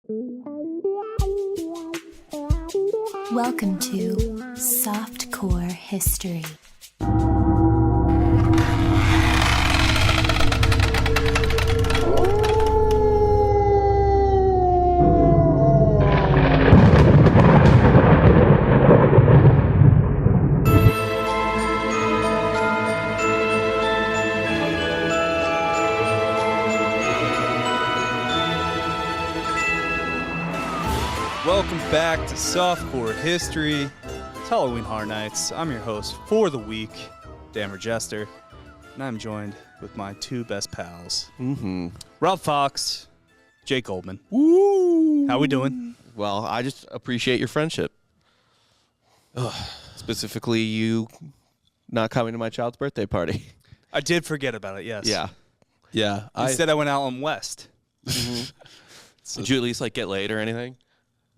Welcome to Softcore History. Welcome back to Softcore History. It's Halloween Horror Nights. I'm your host for the week, Dan Jester, and I'm joined with my two best pals, Rob Fox, Jake Goldman. Woo! How we doing? Well, I just appreciate your friendship. Specifically, you not coming to my child's birthday party. I did forget about it, yes. Yeah. Instead, I went out on West. So, did you at least get laid or anything?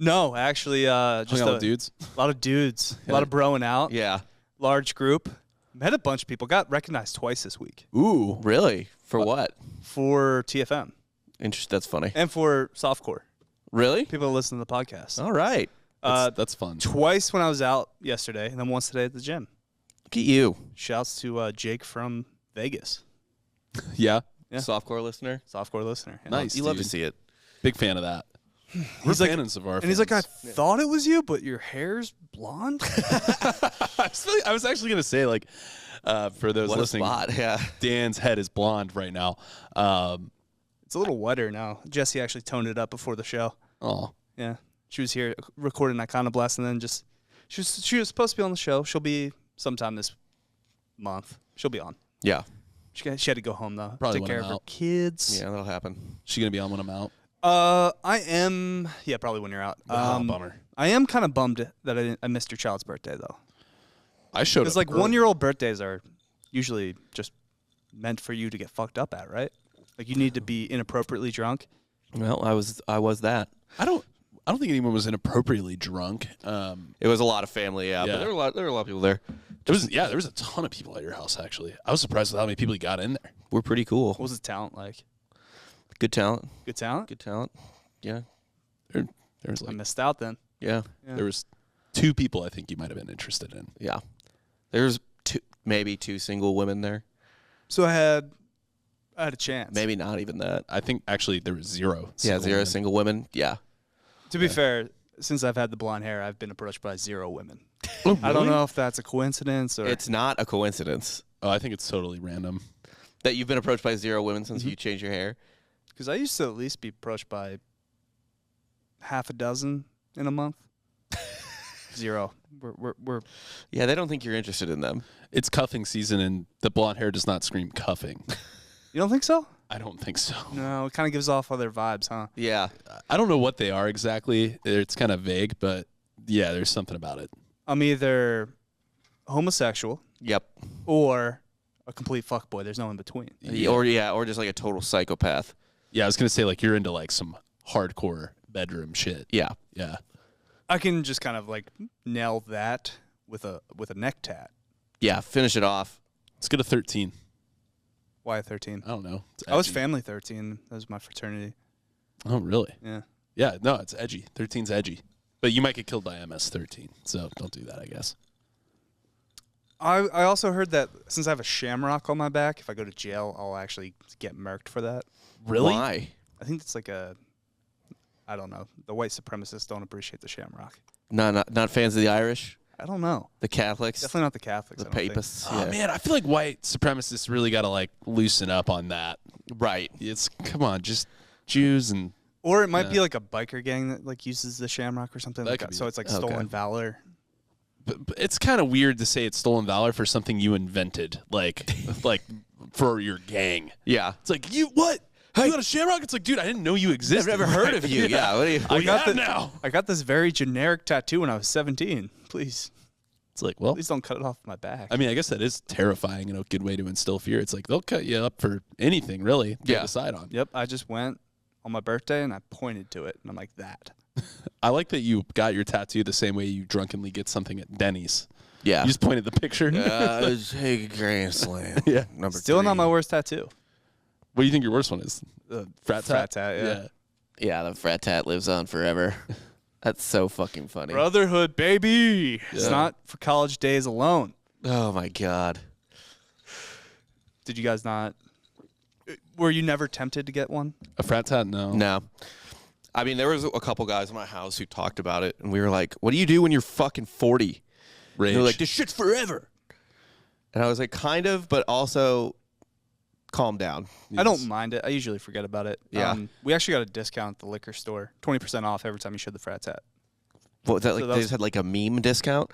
No, actually, just a dudes. lot of dudes. A lot of broing out. Yeah. Large group. Met a bunch of people. Got recognized twice this week. Ooh, really? For what? For TFM. Interesting. That's funny. And for Softcore. Really? People that listen to the podcast. All right. That's fun. Twice when I was out yesterday, and then once today at the gym. Look at you. Shouts to Jake from Vegas. Yeah. Softcore listener. Softcore listener. Yeah. Nice. You love to dude. see it. Big fan of that. We're fans of our And he's like, I fans. thought it was you, but your hair's blonde? I was actually going to say, for those What a listening, spot. Yeah. Dan's head is blonde right now. It's a little wetter now. Jesse actually toned it up before the show. Oh, Yeah. She was here recording Iconoblast, and then she was supposed to be on the show. She'll be sometime this month. She'll be on. Yeah. She had to go home, though. Probably Take when care I'm of her out. kids. Yeah, that'll happen. she going to be on when I'm out? I am. Yeah, probably when you're out. Bummer. I am kind of bummed that I missed your child's birthday, though. I showed up. Because, 1-year-old birthdays are usually just meant for you to get fucked up at, right? Like, you need to be inappropriately drunk. Well, I was that. I don't think anyone was inappropriately drunk. It was a lot of family, yeah. But there were a lot of people there. There was a ton of people at your house, actually. I was surprised with how many people you got in there. We're pretty cool. What was the talent like? Good talent. Good talent? Good talent. Yeah. There was I missed out then. Yeah. there was 2 people I think you might have been interested in. Yeah. There's maybe 2 single women there. So I had a chance. Maybe not even that. I think actually there was 0. Yeah, 0 single women. Yeah. To be fair, since I've had the blonde hair, I've been approached by 0 women. Oh, I don't really? know if that's a coincidence or... It's not a coincidence Oh, I think it's totally random. that you've been approached by 0 women since you changed your hair. Because I used to at least be approached by half a dozen in a month. 0. We're Yeah, they don't think you're interested in them. It's cuffing season, and the blonde hair does not scream cuffing. You don't think so? I don't think so. No, it kind of gives off other vibes, huh? Yeah. I don't know what they are exactly. It's kind of vague, but yeah, there's something about it. I'm either homosexual Yep. or a complete fuckboy. There's no in between. Or just like a total psychopath. Yeah, I was gonna say you're into some hardcore bedroom shit. Yeah. Yeah. I can just kind of nail that with a neck tat. Yeah, finish it off. Let's go to 13. Why 13? I don't know. It's I was edgy. family 13. That was my fraternity. Oh, really? Yeah. Yeah, no, it's edgy. 13's edgy. But you might get killed by MS-13, so don't do that, I guess. I also heard that since I have a shamrock on my back, if I go to jail, I'll actually get murked for that. Really? Why? I think it's I don't know. The white supremacists don't appreciate the shamrock. Not fans of the Irish? I don't know. The Catholics? Definitely not the Catholics. The I don't think. papists? Oh, Yeah. man, I feel like white supremacists really got to, loosen up on that. Right. Come on, just Jews and... Or it might be like a biker gang that uses the shamrock or something. That could be So it. it's like Okay. stolen valor. But it's kind of weird to say it's stolen valor for something you invented, like for your gang. Yeah. It's like, you what? Hey. You got a shamrock? It's like, dude, I didn't know you existed. I've never heard of you. Yeah. What do you? I got now. I got this very generic tattoo when I was 17. Please It's like, well, don't cut it off my back. I mean, I guess that is terrifying and a good way to instill fear. It's like they'll cut you up for anything, really. They Yeah. decide on. Yep. I just went on my birthday and I pointed to it and I'm like that. I like that you got your tattoo the same way you drunkenly get something at Denny's. Yeah. You just pointed the picture. Hey, Grand Slam. Yeah. Number Still 3. not my worst tattoo. What do you think your worst one is? Frat tat? Frat tat, yeah. Yeah, the frat tat lives on forever. That's so fucking funny. Brotherhood, baby. It's not for college days alone. Oh, my God. Did you guys not? Were you never tempted to get one? A frat tat? No. No. I mean, there was a couple guys in my house who talked about it, and we were like, what do you do when you're fucking 40? Rage. And they're like, this shit's forever. And I was like, kind of, but also calm down. I don't mind it. I usually forget about it. Yeah. We actually got a discount at the liquor store. 20% off every time you show the frat tat. What was that, like, So that they was- just had like a meme discount?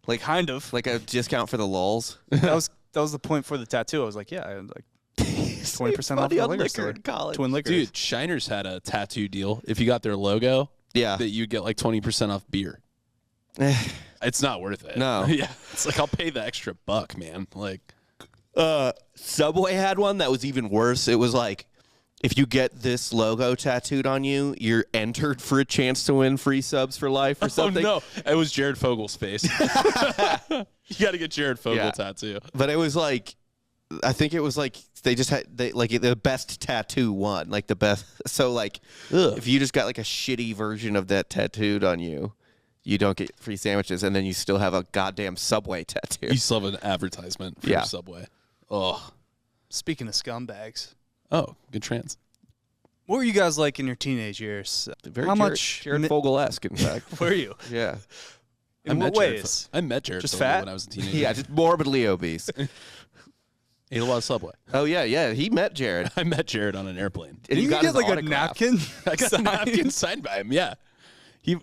Like, Kind of. like a discount for the lulz? that was the point for the tattoo. I was like, yeah, like 20% off the liquor store. in college. Twin Liquors. Dude, Shiner's had a tattoo deal. If you got their logo, Yeah. that you get like 20% off beer. It's not worth it. No. Yeah. It's like, I'll pay the extra $1, man. Like, Subway had one that was even worse. It was like, if you get this logo tattooed on you, you're entered for a chance to win free subs for life or something. oh no, it was Jared Fogel's face. You got to get Jared Fogel tattoo. But it was like, I think it was like they just had the best tattoo won, like the best. So like, if you just got like a shitty version of that tattooed on you, you don't get free sandwiches, and then you still have a goddamn Subway tattoo. You still have an advertisement for Subway. Oh, Speaking of scumbags, good trans. what were you guys like in your teenage years? Very How Jared, much Jared Fogel-esque, in fact. were you? Yeah. In what ways? I met Jared Just Fogel fat? when I was a teenager. Yeah, just morbidly obese. Ate a lot of Subway. Oh yeah, he met Jared. I met Jared on an airplane. And You got get his like autograph. a napkin. I got a napkin signed by him. Yeah,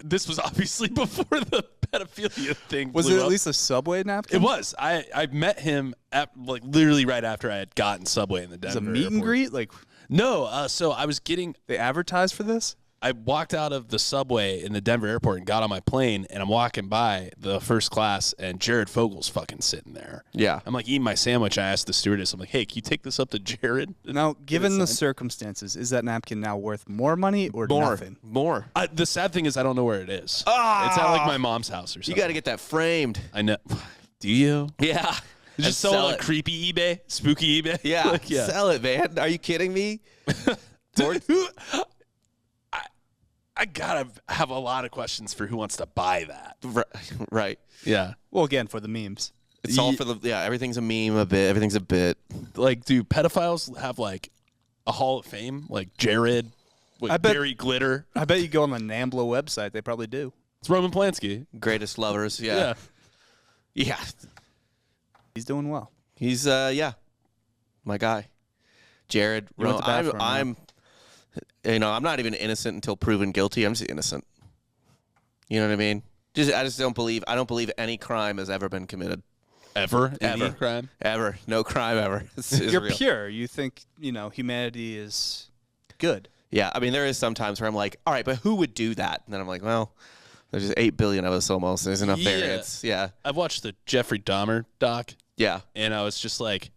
this was obviously before the pedophilia thing. Was blew it at up. least a Subway napkin? It was. I met him at like literally right after I had gotten Subway in the It was Denver a meet and airport. greet. Like No, so I was getting. they advertised for this. I walked out of the Subway in the Denver airport and got on my plane, and I'm walking by the first class, and Jared Fogel's fucking sitting there. Yeah. I'm like eating my sandwich. I asked the stewardess, I'm like, hey, can you take this up to Jared? Now, given the signed. circumstances, is that napkin now worth more money or nothing? More. The sad thing is I don't know where it is. It's at like my mom's house or something. You got to get that framed. I know. Do you? Yeah. Just sell sell it. on creepy eBay, spooky eBay. Yeah. Like, yeah. Sell it, man. Are you kidding me? I gotta have a lot of questions for who wants to buy that. Right. Yeah. Well, again, for the memes. It's all for everything's a meme a bit. Everything's a bit. Like, do pedophiles have like a Hall of Fame? Like Jared, with I bet- Barry Glitter. I bet you go on the NAMBLA website. They probably do. It's Roman Polanski. Greatest lovers. Yeah. Yeah. Yeah. He's doing well. He's my guy. Jared. You went to bat for him, I'm I'm not even innocent until proven guilty. I'm just innocent. You know what I mean? I just don't believe any crime has ever been committed. Ever? Any Ever. crime? Ever. No crime ever. This is You're real. pure. You think, humanity is good. Yeah, I mean, there is some times where I'm like, all right, but who would do that? And then I'm like, well, there's just 8 billion of us almost. There's enough Yeah. variance. Yeah. I've watched the Jeffrey Dahmer doc, Yeah. and I was just like,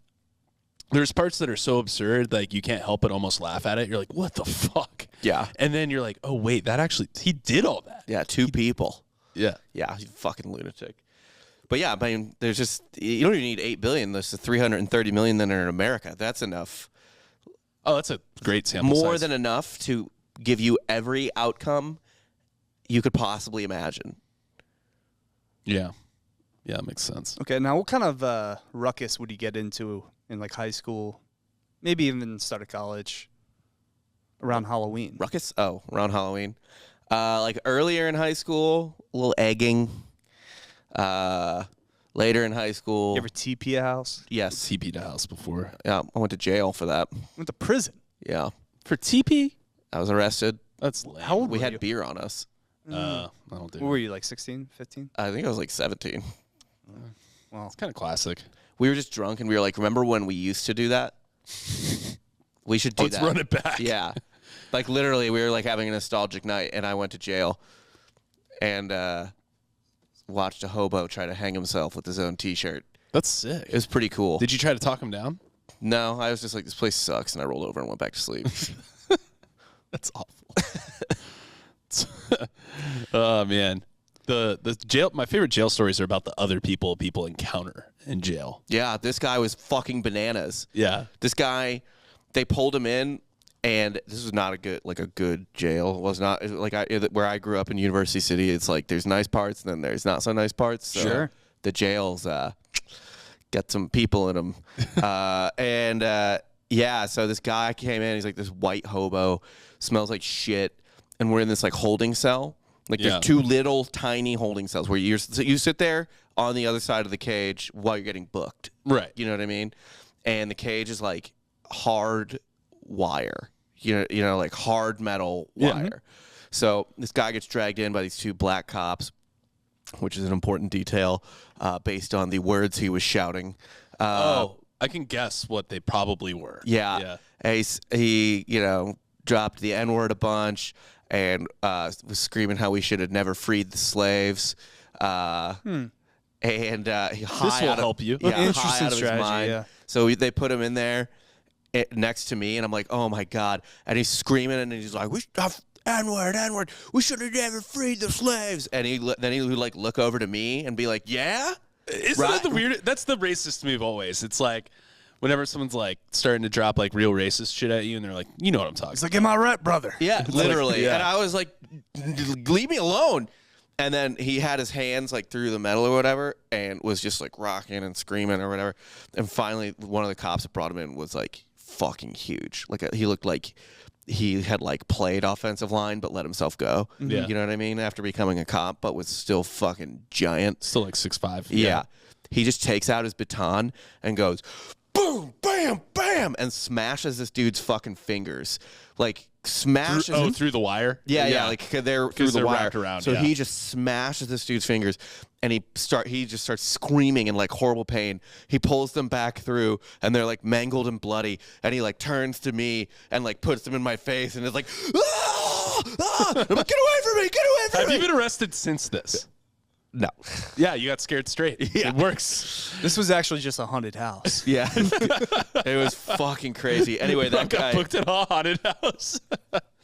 there's parts that are so absurd, like you can't help but almost laugh at it. You're like, what the fuck? Yeah. And then you're like, oh wait, he did all that. Yeah, 2 people. Yeah. Yeah, you fucking lunatic. But yeah, I mean, there's just, you don't even need 8 billion. There's the 330 million that are in America. That's enough. Oh, that's a great sample More size. than enough to give you every outcome you could possibly imagine. Yeah. Yeah, that makes sense. Okay, now what kind of ruckus would you get into in like high school, maybe even start of college, around Halloween? Ruckus? Oh, around Halloween. Like earlier in high school, a little egging. Later in high school. You ever TP a house? Yes. TP'd a house before. Yeah, I went to jail for that. Went to prison. Yeah. For TP? I was arrested. That's lame. How old We were had you? beer on us. I don't do What were you, like 16, 15? I think I was like 17. Well, It's kind of classic. We were just drunk and we were like, remember when we used to do that? We should do Let's that. run it back. Yeah. Like literally we were like having a nostalgic night and I went to jail and watched a hobo try to hang himself with his own t-shirt. That's sick. It was pretty cool. Did you try to talk him down? No, I was just like, this place sucks, and I rolled over and went back to sleep. That's awful. Oh man, the jail. My favorite jail stories are about the other people encounter in jail. Yeah, this guy was fucking bananas. Yeah. This guy, they pulled him in, And this was not a good jail. It was not where I grew up in University City. It's like there's nice parts and then there's not so nice parts. So Sure. The jails got some people in them. So this guy came in. He's like this white hobo, smells like shit, and we're in this like holding cell. Like there's two little tiny holding cells where you sit there on the other side of the cage while you're getting booked. Right. You know what I mean? And the cage is like hard wire. You know, like hard metal wire. So this guy gets dragged in by these two black cops, which is an important detail based on the words he was shouting. I can guess what they probably were. Yeah. He dropped the N-word a bunch and was screaming how we should have never freed the slaves. And this will help you. Yeah, Interesting high out of strategy, his mind. yeah. So they put him in there next to me, and I'm like, oh my God. And he's screaming, and he's like, N-word, we should have never freed the slaves. And then he would like look over to me and be like, yeah? Isn't that the weird? That's the racist move always. It's like whenever someone's like starting to drop like real racist shit at you, and they're like, you know what I'm talking It's like, am I right, brother? Yeah, literally. yeah. And I was like, leave me alone. And then he had his hands like through the metal or whatever and was just like rocking and screaming or whatever. And finally, one of the cops that brought him in was like fucking huge. He looked like he had like played offensive line but let himself go. Yeah. You know what I mean? After becoming a cop, but was still fucking giant. Still like 6'5". Yeah. He just takes out his baton and goes, boom, bam, bam, and smashes this dude's fucking fingers. Like, smashes him. Through the wire? Yeah, like they're through the they're wire. wrapped around, so yeah. he just smashes this dude's fingers, and he just starts screaming in like horrible pain. He pulls them back through, and they're like mangled and bloody. And he like turns to me and like puts them in my face, and is like, ah! I'm like, get away from me! Get away from Have me! you been arrested since this? No. Yeah, you got scared straight. Yeah. It works. This was actually just a haunted house. Yeah, it was fucking crazy. Anyway, that Got guy, booked at a haunted house.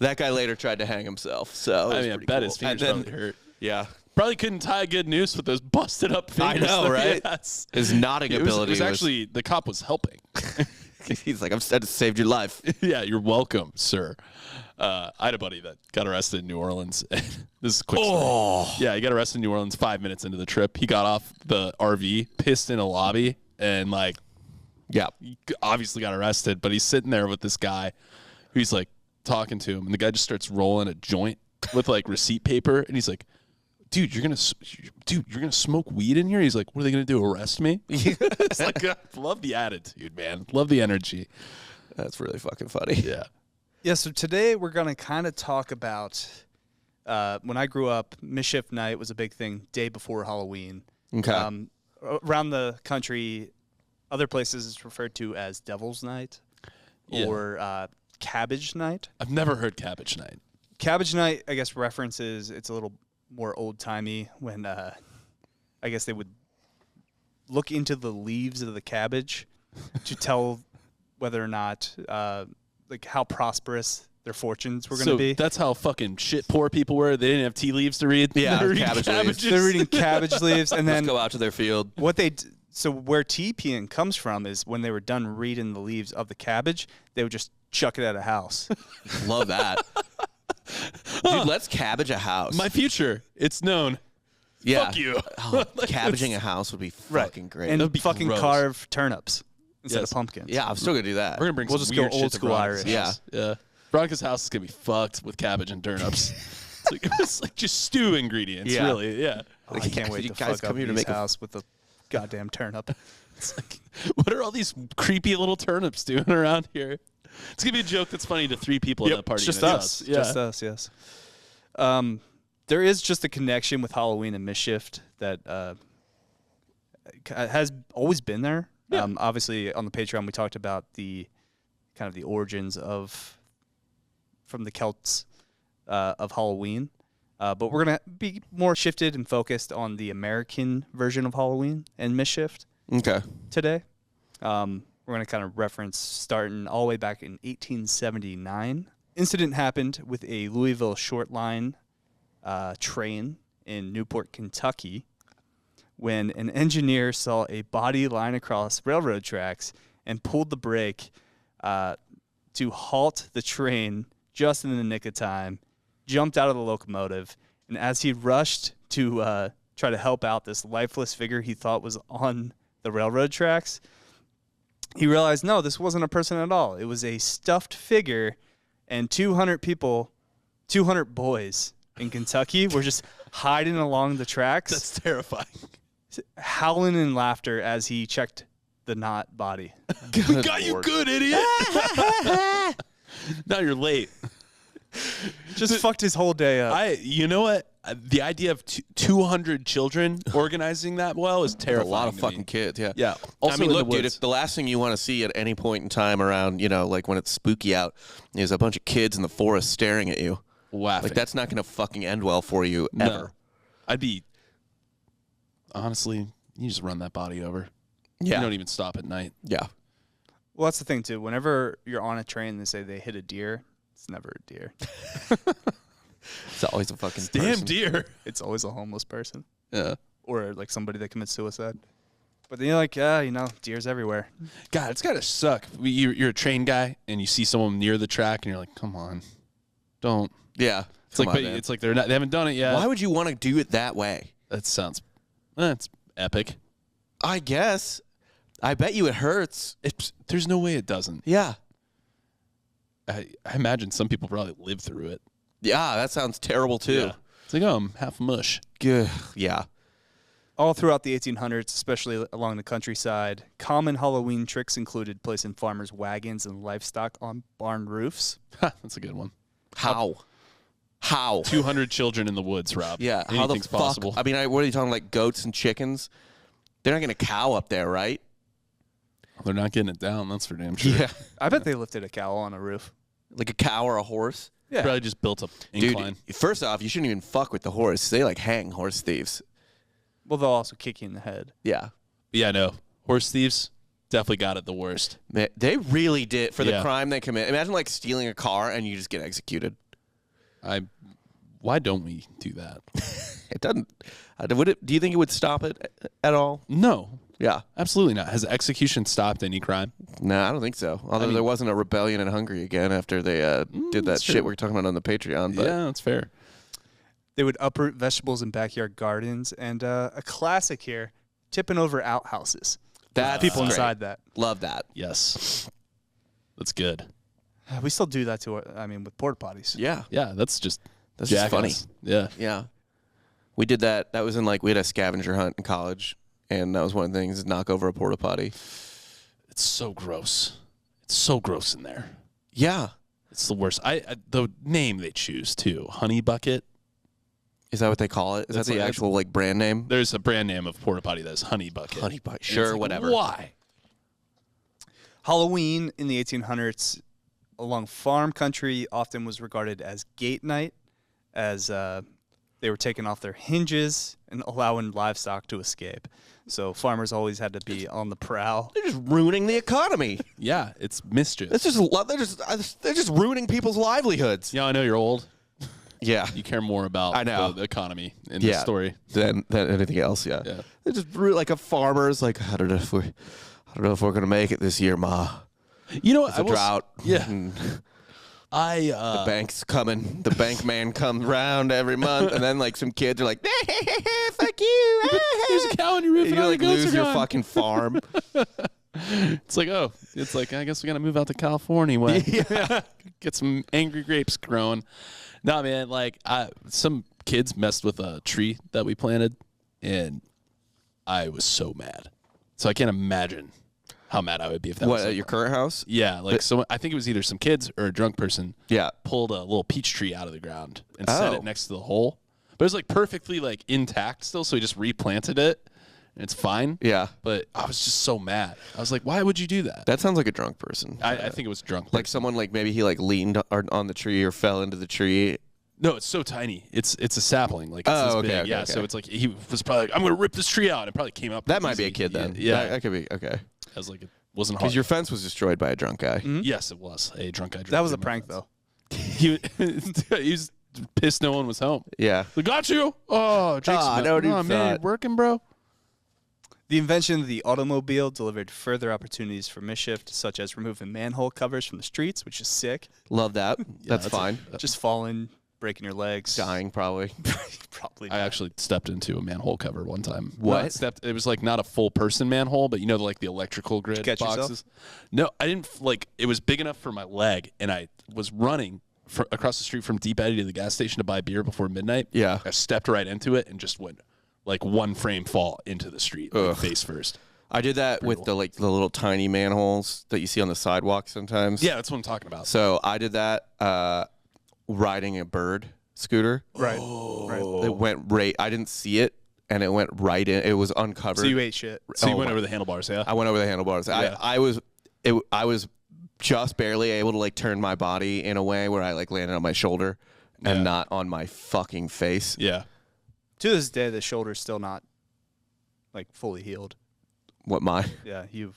that guy later tried to hang himself. So it was I pretty bet cool. his fingers And then- probably hurt. Yeah, Probably couldn't tie a good noose with those busted up fingers. know, though. right? Yes. his nodding It was ability actually, the cop was helping. He's like, I just saved your life. Yeah, you're welcome, sir. I had a buddy that got arrested in New Orleans. This is a quick story. Yeah, he got arrested in New Orleans 5 minutes into the trip. He got off the RV, pissed in a lobby, and like, Yeah. he obviously got arrested. But he's sitting there with this guy who's like talking to him, and the guy just starts rolling a joint with like receipt paper, and he's like, dude, you're gonna smoke weed in here? He's like, what are they gonna do? Arrest me? It's like, love the attitude, man. Love the energy. That's really fucking funny. Yeah. Yeah, so today we're going to kind of talk about when I grew up, Mischief Night was a big thing, day before Halloween. Okay. Around the country, other places it's referred to as Devil's Night or Cabbage Night. I've never heard Cabbage Night. Cabbage Night, I guess, references, it's a little more old-timey when I guess they would look into the leaves of the cabbage to tell whether or not like how prosperous their fortunes were going to be. That's how fucking shit poor people were. They didn't have tea leaves to read. Yeah, They were reading cabbage leaves. cabbages. They're reading cabbage leaves, and Let's then go out to their field. so where tea peeing comes from is when they were done reading the leaves of the cabbage, they would just chuck it at a house. Love that. Dude, let's cabbage a house. My future. It's known. yeah. Fuck you. Oh, cabbaging a house would be fucking great. And That'd be fucking gross. carve turnips instead Yes. of pumpkins. yeah, I'm still gonna do that. We're gonna bring We'll some just go weird old shit to school Veronica's Irish. house. Yeah. Veronica's house is gonna be fucked with cabbage and turnips. it's like just stew ingredients, Yeah. really. Yeah. Oh, I can't wait you to guys fuck come up here to Lee's make a- house with a goddamn turnip. It's like, what are all these creepy little turnips doing around here? It's gonna be a joke that's funny to 3 people at that party. Just and us. it's Yeah. Just us, yes. There is just a connection with Halloween and Mischief that has always been there. Yeah. Obviously, on the Patreon, we talked about the kind of the origins from the Celts of Halloween. But we're going to be more shifted and focused on the American version of Halloween and Mischief Okay. today. We're going to kind of reference starting all the way back in 1879. Incident happened with a Louisville short line train in Newport, Kentucky, when an engineer saw a body lying across railroad tracks and pulled the brake. to halt the train just in the nick of time, jumped out of the locomotive, and as he rushed to try to help out this lifeless figure he thought was on the railroad tracks, he realized, no, this wasn't a person at all. It was a stuffed figure, and 200 people, 200 boys in Kentucky were just hiding along the tracks. That's terrifying. Howling in laughter as he checked the not body. We got you good, idiot. Now you're late. Just fucked his whole day up. You know what? The idea of 200 children organizing that well is terrifying. A lot of to fucking me. kids, yeah. Yeah. Also, I mean, in the look, dude, woods. if the last thing you want to see at any point in time around, like when it's spooky out, is a bunch of kids in the forest staring at you. Laughing. Like, that's not going to fucking end well for you, ever. No. I'd be... Honestly, you just run that body over. Yeah. You don't even stop at night. Yeah. Well, that's the thing, too. Whenever you're on a train and they say they hit a deer, it's never a deer. It's always a fucking Damn person. deer. It's always a homeless person. Yeah. Or, like, somebody that commits suicide. But then you're like, deer's everywhere. God, it's got to suck. You're a train guy, and you see someone near the track, and you're like, come on. Don't. Yeah. It's like, but it's like they haven't done it yet. Why would you want to do it that way? That sounds... That's epic. I guess. I bet you it hurts. There's no way it doesn't. Yeah. I imagine some people probably live through it. Yeah, that sounds terrible, too. Yeah. It's like, I'm half mush. Good. Yeah. All throughout the 1800s, especially along the countryside, common Halloween tricks included placing farmers' wagons and livestock on barn roofs. That's a good one. How? 200 children in the woods, Rob. Yeah. How the Anything's fuck? possible. I mean, what are you talking, like goats and chickens? They're not going to cow up there, right? They're not getting it down, that's for damn sure. Yeah. I bet they lifted a cow on a roof. Like a cow or a horse? Yeah. Probably just built up incline. Dude, first off, you shouldn't even fuck with the horse. They like hang horse thieves. Well, they'll also kick you in the head. Yeah. Yeah, no. Horse thieves definitely got it the worst. They really did for the Yeah. crime they commit. Imagine like stealing a car and you just get executed. Why don't we do that? It doesn't. Do you think it would stop it at all? No. Yeah. Absolutely not. Has execution stopped any crime? No, I don't think so. Although there wasn't a rebellion in Hungary again after they did that that's shit true. we're talking about on the Patreon. But Yeah, that's fair. They would uproot vegetables in backyard gardens. And a classic here, tipping over outhouses. that's People great. inside that. Love that. Yes. That's good. We still do that with porta potties. Yeah. Yeah, that's just That's just funny. jackass. Yeah. Yeah. We did that. That was in we had a scavenger hunt in college. And that was one of the things, is knock over a porta potty. It's so gross. It's so gross in there. Yeah. It's the worst. The name they choose too, Honey Bucket. Is that what they call it? Is That's that the like- actual brand name? There's a brand name of porta potty that is Honey Bucket. Honey Bucket. And Sure, it's like, whatever. Why? Halloween in the 1800s along farm country often was regarded as gate night, as they were taking off their hinges and allowing livestock to escape. So farmers always had to be on the prowl. They're just ruining the economy. Yeah, it's mischief. They're just ruining people's livelihoods. Yeah, I know you're old. Yeah. You care more about I know. the economy in the story. Than anything else. Yeah. Yeah. They're just like a farmer's like, I don't know if we're gonna make it this year, Ma. You know what? It's a drought. Yeah. And the the bank's coming. The bank man comes round every month, and then some kids are like, "Fuck you!" There's a cow on your roof, You and all the goats lose are your gone. fucking farm. It's like I guess we gotta move out to California anyway. Get some angry grapes growing. Nah, man, some kids messed with a tree that we planted, and I was so mad. So I can't imagine how mad I would be if that What was at your current house? Yeah, I think it was either some kids or a drunk person. Yeah. Pulled a little peach tree out of the ground and set it next to the hole. But it was perfectly intact still, so he just replanted it, and it's fine. Yeah. But I was just so mad. I was like, why would you do that? That sounds like a drunk person. I think it was drunk. Like someone maybe he leaned on the tree or fell into the tree. No, it's so tiny. It's a sapling. It's Oh, this okay, big. okay, Yeah, okay. so it's he was probably like, I'm going to rip this tree out. It probably came up. That might be a easy. kid then. Yeah. That could be okay. I was like, it wasn't hard. Because your fence was destroyed by a drunk guy. Yes, it was. A drunk guy. That was a prank, though. He was pissed no one was home. Yeah. We got you. Oh, Jake's I know what you man, thought. working, bro. The invention of the automobile delivered further opportunities for mischief, such as removing manhole covers from the streets, which is sick. Love that. That's fine. Just falling, breaking your legs. Dying, probably. Probably. I actually stepped into a manhole cover one time. What? It was like not a full person manhole, but you know, like the electrical grid Did you catch boxes. yourself? No, I didn't. It was big enough for my leg, and I was running across the street from Deep Eddy to the gas station to buy beer before midnight. Yeah. I stepped right into it and just went like one frame fall into the street, like, face first. I did that with the little tiny manholes that you see on the sidewalk sometimes. Yeah, that's what I'm talking about. So I did that riding a bird scooter. Right. It went right. I didn't see it, and it went right in. It was uncovered. So you ate shit. So you went over the handlebars, yeah? I went over the handlebars. Yeah. I was just barely able to like turn my body in a way where I like landed on my shoulder and not on my fucking face. Yeah. To this day, the shoulder's still not like fully healed. What my Yeah, you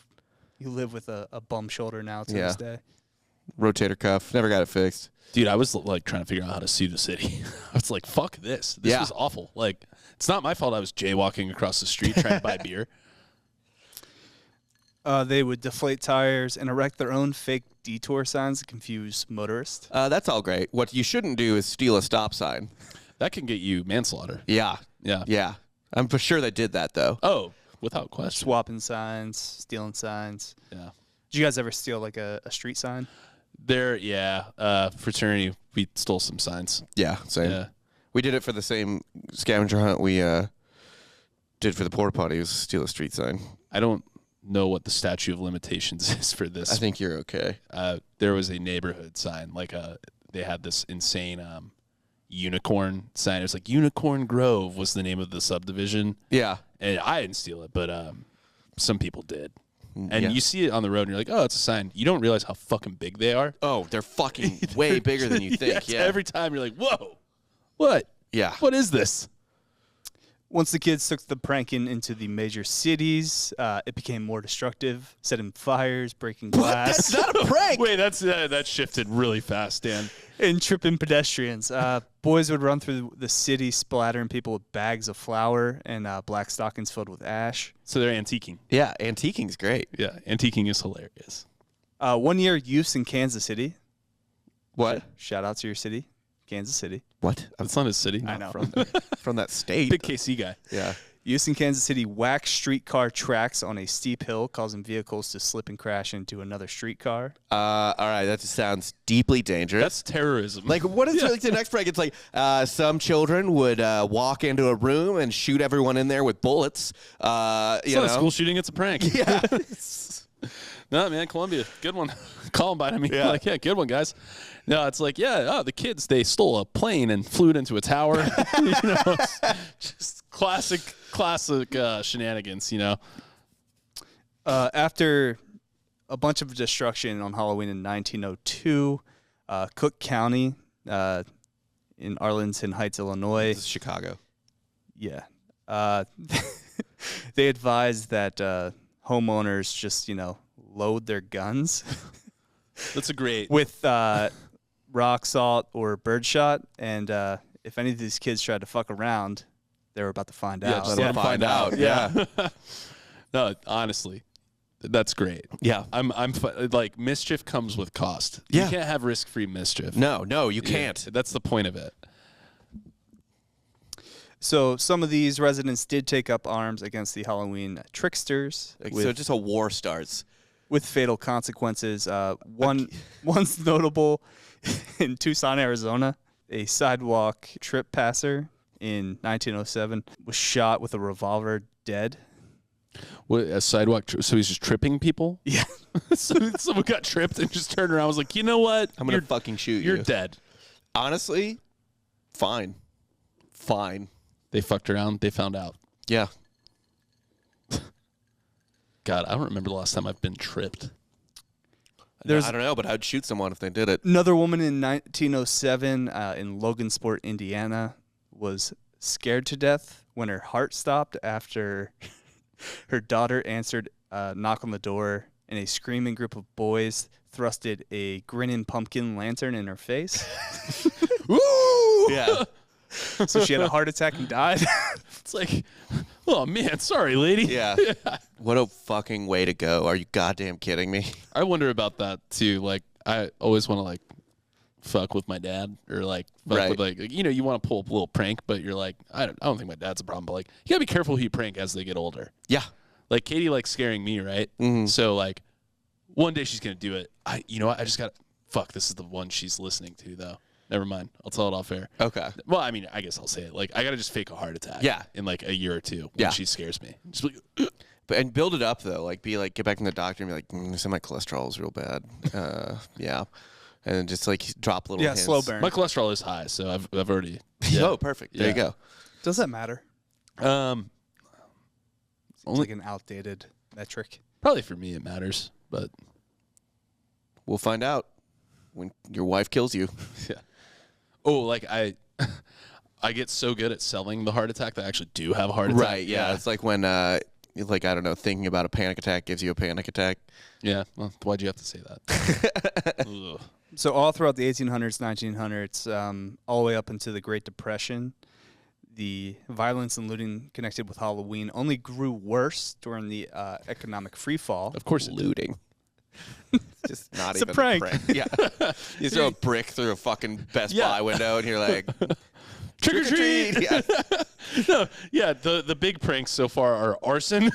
live with a bum shoulder now to this day. rotator cuff never got it fixed. Dude, I was like trying to figure out how to sue the city. I was like, fuck this. This was awful. Like, it's not my fault I was jaywalking across the street trying to buy beer. They would deflate tires and erect their own fake detour signs to confuse motorists. That's all great. What you shouldn't do is steal a stop sign. That can get you manslaughter. Yeah. Yeah. Yeah. I'm for sure they did that though. Oh, without question. Swapping signs, stealing signs. Yeah. Did you guys ever steal like a street sign? Fraternity, we stole some signs. Yeah, same. Yeah. We did it for the same scavenger hunt we did for the porta potty. It was steal a street sign. I don't know what the statute of limitations is for this. I think you're okay. There was a neighborhood sign, like they had this insane unicorn sign. It was like Unicorn Grove was the name of the subdivision. Yeah. And I didn't steal it, but some people did. And you see it on the road, and you're like, oh, it's a sign. You don't realize how fucking big they are. Oh, they're fucking way bigger than you think. Yes, Yeah. Every time you're like, whoa, what? Yeah. What is this? Once the kids took the pranking into the major cities, it became more destructive, setting fires, breaking glass, That's not a prank. Wait, that shifted really fast, Dan. and tripping pedestrians. Boys would run through the city, splattering people with bags of flour and black stockings filled with ash. So they're antiquing. Yeah, antiquing's great. Yeah, antiquing is hilarious. 1 year, youths in Kansas City. What? Shout out to your city, Kansas City. What? That's not his city. I know. From that state. Big KC guy. Yeah. Youths in Kansas City whacked streetcar tracks on a steep hill, causing vehicles to slip and crash into another streetcar. All right, that just sounds deeply dangerous. That's terrorism. Like, what is like the next prank? It's like some children would walk into a room and shoot everyone in there with bullets. It's not a school shooting, it's a prank. Yeah. No, man, Columbia, good one. Columbine, I mean, like, yeah, good one, guys. No, it's like, the kids, they stole a plane and flew it into a tower. Just classic shenanigans, After a bunch of destruction on Halloween in 1902, Cook County in Arlington Heights, Illinois. This is Chicago. Yeah. They advised that homeowners just, load their guns That's a great. with rock salt or birdshot. And if any of these kids tried to fuck around, they were about to find out. Let them find out. Yeah. No, honestly, that's great. Yeah. I'm like, mischief comes with cost. Yeah. You can't have risk-free mischief. No, you can't. That's the point of it. So some of these residents did take up arms against the Halloween tricksters. So just a war starts. With fatal consequences. One's notable in Tucson, Arizona. A sidewalk trip passer in 1907 was shot with a revolver dead. What, a sidewalk? So he's just tripping people? Yeah. So someone got tripped and just turned around and was like, you know what? I'm going to fucking shoot you. You're dead. Honestly, fine. They fucked around. They found out. Yeah. God, I don't remember the last time I've been tripped. I don't know, but I'd shoot someone if they did it. Another woman in 1907 in Logansport, Indiana, was scared to death when her heart stopped after her daughter answered a knock on the door and a screaming group of boys thrusted a grinning pumpkin lantern in her face. Woo! Yeah. So she had a heart attack and died. It's like, Oh man, sorry, lady. Yeah. What a fucking way to go. Are you goddamn kidding me? I wonder about that too. Like, I always want to like fuck with my dad, or like fuck with like you want to pull up a little prank, but you're like, I don't think my dad's a problem, but like you gotta be careful who you prank as they get older. Yeah. Like Katie likes scaring me, right? Mm-hmm. So like one day she's gonna do it. You know what? I just got fuck. This is the one she's listening to though. Never mind. I'll tell it off air. Okay. Well, I mean, I guess I'll say it. Like, I gotta just fake a heart attack. Yeah. In like a year or two. When she scares me. Just like, and build it up though. Like, get back from the doctor and be like, so my cholesterol is real bad. Yeah. And then just like drop little hints. slow burn. My cholesterol is high, so I've already. Yeah. Oh, perfect. There you go. Does that matter? Only like an outdated metric. probably for me it matters, but We'll find out when your wife kills you. yeah. Oh, like I get so good at selling the heart attack that I actually do have a heart attack. Right. Yeah. It's like when like I don't know, thinking about a panic attack gives you a panic attack. Yeah. Well, why'd you have to say that? Ugh. So all throughout the 1800s, 1900s, all the way up into the Great Depression, the violence and looting connected with Halloween only grew worse during the economic freefall. Of course, Looting. Just not It's even a prank. Yeah. You throw a brick through a fucking Best Buy window and you're like, trick or treat. Yeah. No, yeah. The big pranks so far are arson,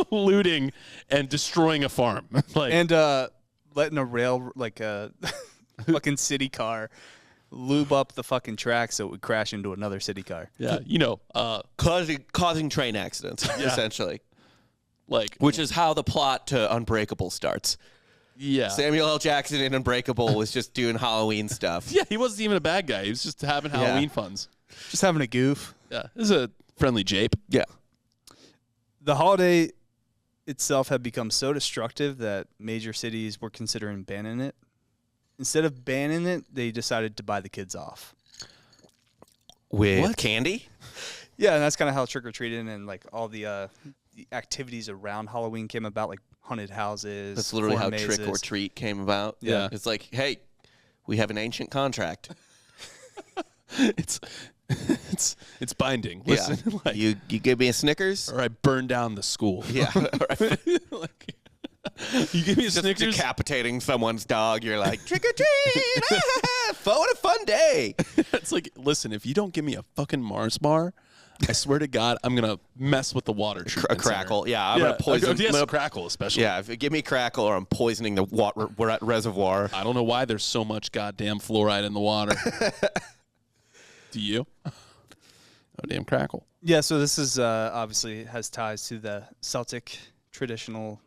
looting, and destroying a farm. Like And letting a rail, like a fucking city car, lube up the fucking track so it would crash into another city car. yeah, causing train accidents, essentially. like Which is how the plot to Unbreakable starts. yeah. Samuel L. Jackson in Unbreakable was just doing Halloween stuff. Yeah, he wasn't even a bad guy. He was just having Halloween funds. Just having a goof. Yeah, this is a friendly jape. Yeah. The holiday itself had become so destructive that major cities were considering banning it. Instead of banning it, they decided to buy the kids off. With candy? Yeah, and that's kind of how trick-or-treating and like all the activities around Halloween came about, like haunted houses. That's literally how foreign Trick or mazes. Treat came about. Yeah. It's like, hey, we have an ancient contract. It's binding. Listen, Yeah. like, You give me a Snickers? or I burn down the school. Yeah. Like, you give me a Just Snickers. decapitating someone's dog. You're like, trick or treat! What a fun day! It's like, listen, if you don't give me a fucking Mars bar, I swear to God, I'm gonna mess with the water A treatment crackle. center. Yeah, I'm going to poison. Yes, crackle especially. Yeah, if you give me crackle or I'm poisoning the water reservoir. I don't know why there's so much goddamn fluoride in the water. Do you? Oh, damn crackle. Yeah, so this is obviously has ties to the Celtic traditional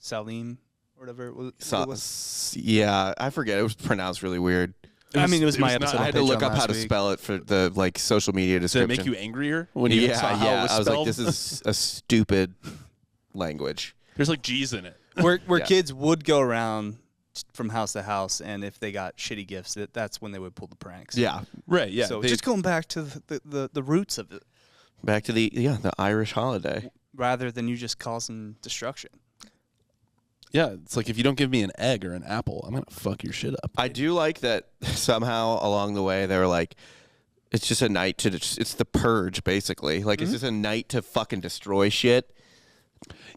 Saloon or whatever it was. Yeah, I forget. It was pronounced really weird. I mean, it was my not- episode. I on had to look Patreon up how last to week. spell it for the like social media Did it description. make you angrier when you saw how it was I was like, spelled? this is a stupid language. There's like G's in it. Where Yeah. kids would go around from house to house, and if they got shitty gifts, that's when they would pull the pranks. Yeah, Right, yeah. So just going back to the roots of it, back to the Irish holiday. rather than you just causing destruction. yeah, it's like if you don't give me an egg or an apple, I'm going to fuck your shit up. I do like that somehow along the way they were like, it's just a night to it's the purge basically. Like it's just a night to fucking destroy shit.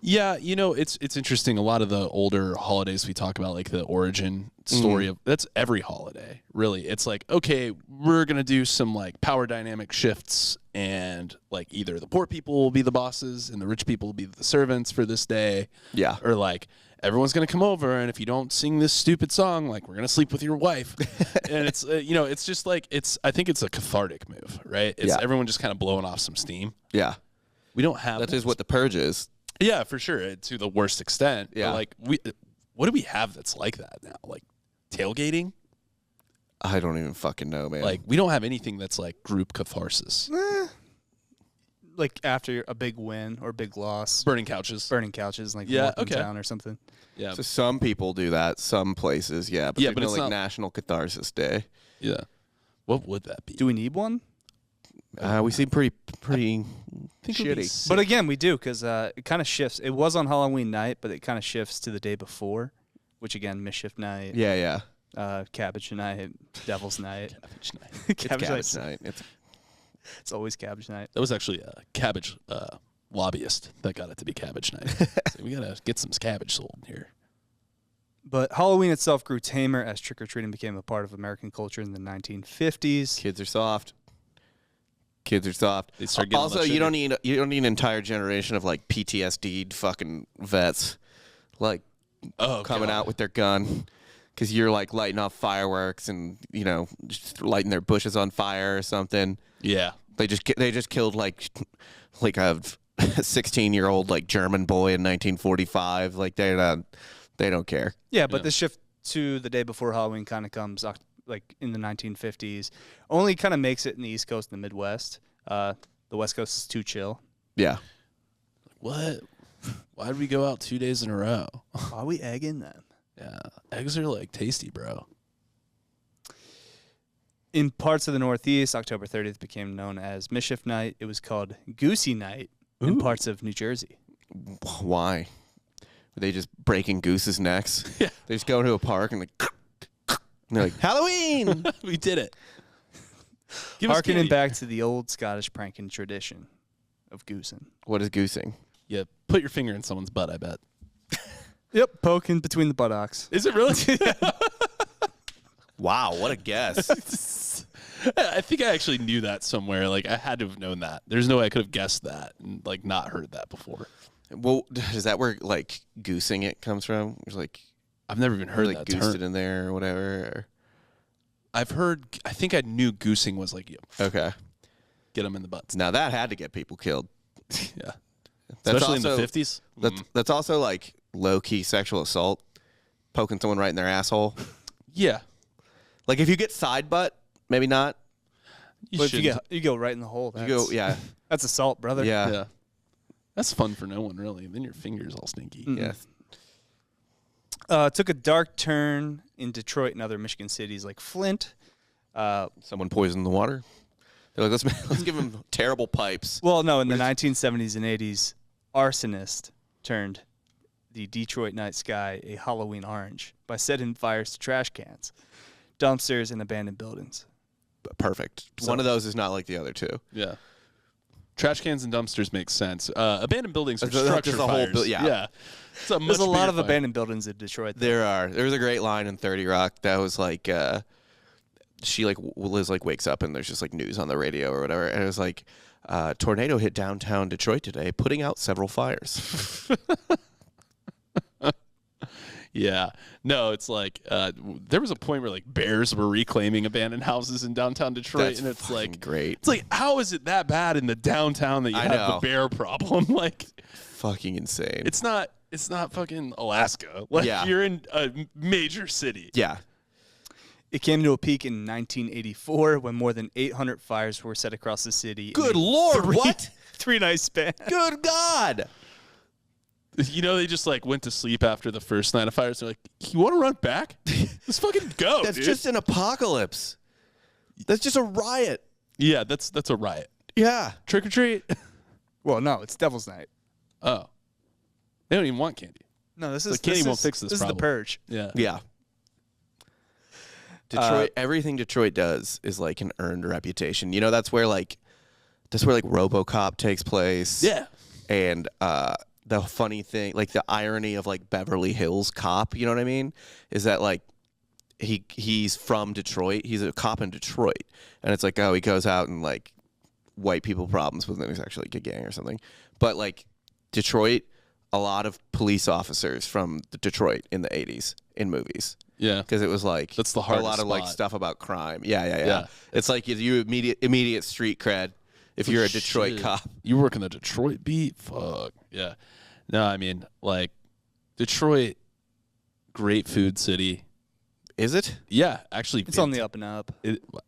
Yeah, it's interesting. A lot of the older holidays we talk about, like the origin story of that's every holiday, really. It's like, okay, we're gonna do some like power dynamic shifts, and like either the poor people will be the bosses and the rich people will be the servants for this day. Yeah. Or like everyone's gonna come over, and if you don't sing this stupid song, like we're gonna sleep with your wife. And it's it's just like I think it's a cathartic move, right? It's everyone just kind of blowing off some steam. Yeah. We don't have That is what the purge is. Yeah, for sure, to the worst extent. Yeah. But like what do we have that's like that now? Like tailgating? I don't even fucking know, man. Like we don't have anything that's like group catharsis. Like after a big win or big loss, Burning couches. burning couches, like Yeah, Walking okay. Town or something. Yeah. so some people do that, some places, yeah, but Yeah, there's but no it's like not- National Catharsis Day. Yeah. What would that be? Do we need one? We seem pretty think it would be shitty. sick. But again, we do because it kind of shifts. It was on Halloween night, but it kind of shifts to the day before, which again, Mischief Night, Yeah, yeah. Cabbage Night, Devil's Night. Cabbage night. It's Cabbage Cabbage Night's- Night. It's always Cabbage Night. That was actually a cabbage lobbyist that got it to be Cabbage Night. So we gotta get some cabbage sold here. But Halloween itself grew tamer as trick-or-treating became a part of American culture in the 1950s. Kids are soft. Kids are soft. They start getting Also, less you don't sugar. need an entire generation of like PTSD'd fucking vets, like coming out with their gun, because you're like lighting off fireworks and just lighting their bushes on fire or something. Yeah. They just killed like a 16-year-old like German boy in 1945. Like they don't care. Yeah, but the shift to the day before Halloween kind of comes like in the 1950s. Only kind of makes it in the East Coast and the Midwest. The West Coast is too chill. Yeah. What? Why did we go out 2 days in a row? Why are we egging them? Yeah. Eggs are like tasty, bro. In parts of the Northeast, October 30th became known as Mischief Night. It was called Goosey Night in parts of New Jersey. Why? Were they just breaking gooses' necks? Yeah. They just go to a park and they're like, Halloween! We did it. Give us Harkening candy. back to the old Scottish pranking tradition of goosing. What is goosing? Yeah, put your finger in someone's butt, I bet. Yep, poking between the buttocks. Is it really? Wow, what a guess. I think I actually knew that somewhere. Like, I had to have known that. There's no way I could have guessed that and, like, not heard that before. Well, is that where, like, goosing it comes from? There's, like, I've never even heard like, that goosed term. it in there or whatever? Or... I've heard, I think I knew goosing was like, Okay. get them in the butts. Now, that had to get people killed. Yeah. That's Especially also, in the 50s. That's also, like, low-key sexual assault. Poking someone right in their asshole. Yeah. Like, if you get side butt, maybe not. You But if shouldn't. you go right in the hole, that's, You go, yeah. that's assault, brother. Yeah. Yeah. That's fun for no one, really. Then your finger's all stinky. Yeah. Took a dark turn in Detroit and other Michigan cities like Flint. Someone poisoned the water. They're like, let's give them terrible pipes. Well, no, in the 1970s and 80s, arsonist turned the Detroit night sky a Halloween orange by setting fires to trash cans, dumpsters, and abandoned buildings. Perfect. One of those is not like the other two. Yeah. Trash cans and dumpsters make sense. Abandoned buildings are There's structure a whole fires. yeah. It's a There's a lot of fire. abandoned buildings in Detroit. though. There was a great line in 30 Rock that was like, she like Liz like wakes up and there's just like news on the radio or whatever, and it was like, tornado hit downtown Detroit today, putting out several fires. Yeah. No, it's like there was a point where like bears were reclaiming abandoned houses in downtown Detroit, That's and it's fucking like great. It's like, how is it that bad in the downtown that you I have know. the bear problem? Like, Fucking insane. it's not fucking Alaska. Like, Yeah. you're in a major city. Yeah. It came to a peak in 1984 when more than 800 fires were set across the city. in Good a Lord, what? 3-night span. Good God. You know, they just like went to sleep after the first night of fires. They're like, you want to run back? Let's fucking go, That's dude. just an apocalypse. That's just a riot. Yeah, that's a riot. Yeah. Trick or treat. Well, no, it's Devil's Night. Oh, they don't even want candy. No, this The is candy this won't is- fix this This is problem. the purge. Yeah. Yeah. Detroit, everything Detroit does is like an earned reputation. You know, that's where like RoboCop takes place. Yeah. And the funny thing, like the irony of like Beverly Hills Cop, you know what I mean? Is that like he's from Detroit. He's a cop in Detroit. And it's like, oh, he goes out and like white people problems with them. He's actually like a gang or something. But like Detroit, a lot of police officers from Detroit in the 80s in movies. Yeah. Because it was like That's the a hardest lot of like spot. stuff about crime. Yeah. Yeah. It's like you immediate street cred if you're a Detroit Shit. cop. You work in the Detroit beat? Fuck. Yeah. No, I mean, like, Detroit, great food city. Is it? Yeah, actually. It's on the up and up.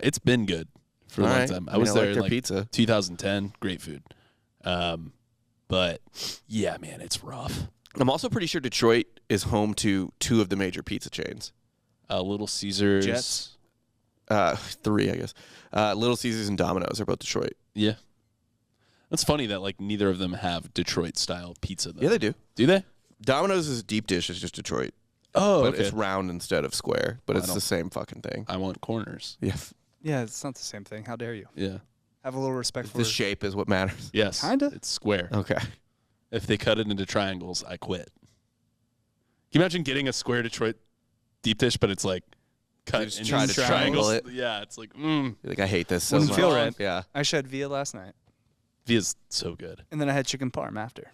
It's been good for a All long right. time. I I mean, was I there like in their like pizza. 2010. Great food. But, yeah, man, it's rough. I'm also pretty sure Detroit is home to two of the major pizza chains. Little Caesars. Jets? 3, I guess. Little Caesars and Domino's are both Detroit. Yeah. That's funny that, like, neither of them have Detroit-style pizza, though. Yeah, they do. Do they? Domino's is deep dish. It's just Detroit. Oh, But okay. it's round instead of square. But I it's don't- the same fucking thing. I want corners. Yeah. Yeah, it's not the same thing. How dare you? Yeah. have a little respect for The shape is what matters. Yes. Kinda. It's square. Okay. If they cut it into triangles, I quit. Can you imagine getting a square Detroit deep dish, but it's like cut just into try to triangles? triangle it. Yeah, it's like, Like I hate this so Wouldn't much. feel right. Yeah. I actually had Via last night, Via's so good. and then I had chicken parm after.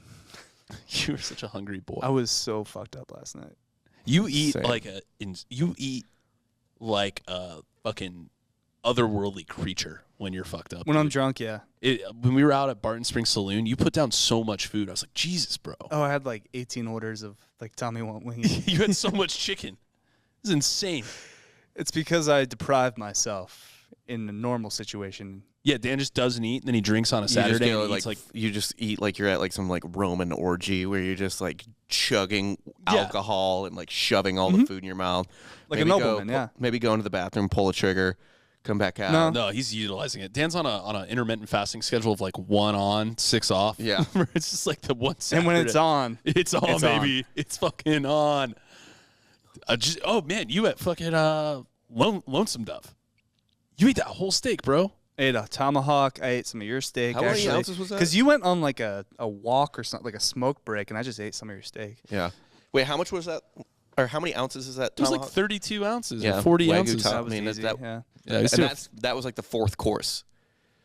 You were such a hungry boy. I was so fucked up last night. You eat Same. like a fucking otherworldly creature when you're fucked up. When I'm dude. drunk, yeah. When we were out at Barton Springs Saloon, you put down so much food. I was like, Jesus, bro. Oh, I had like 18 orders of like Tommy want wings. You had so much chicken. It's insane. It's because I deprived myself in a normal situation. Yeah, Dan just doesn't eat, and then he drinks on a You just Saturday. go, And like, eats like you just eat like you're at like some like Roman orgy where you're just like chugging Yeah. alcohol and like shoving all the food in your mouth. Like a Maybe nobleman, yeah. Maybe go into the bathroom, pull a trigger, come back out. No. no, he's utilizing it. Dan's on an intermittent fasting schedule of like 1 on, 6 off. Yeah. It's just like the one Saturday. And when it's on, It's on, It's on. baby. It's fucking on. Oh man, you at fucking Lonesome Dove. You ate that whole steak, bro. I ate a tomahawk. I ate some of your steak. How many actually. ounces was that? Because you went on like a walk or something, like a smoke break, and I just ate some of your steak. Yeah. Wait, how much was that? Or how many ounces is that? It was like tomahawk? 32 ounces Yeah, or 40 Wagyu ounces. top. That was I mean, easy. that- yeah, Yeah, And that was like the 4th course.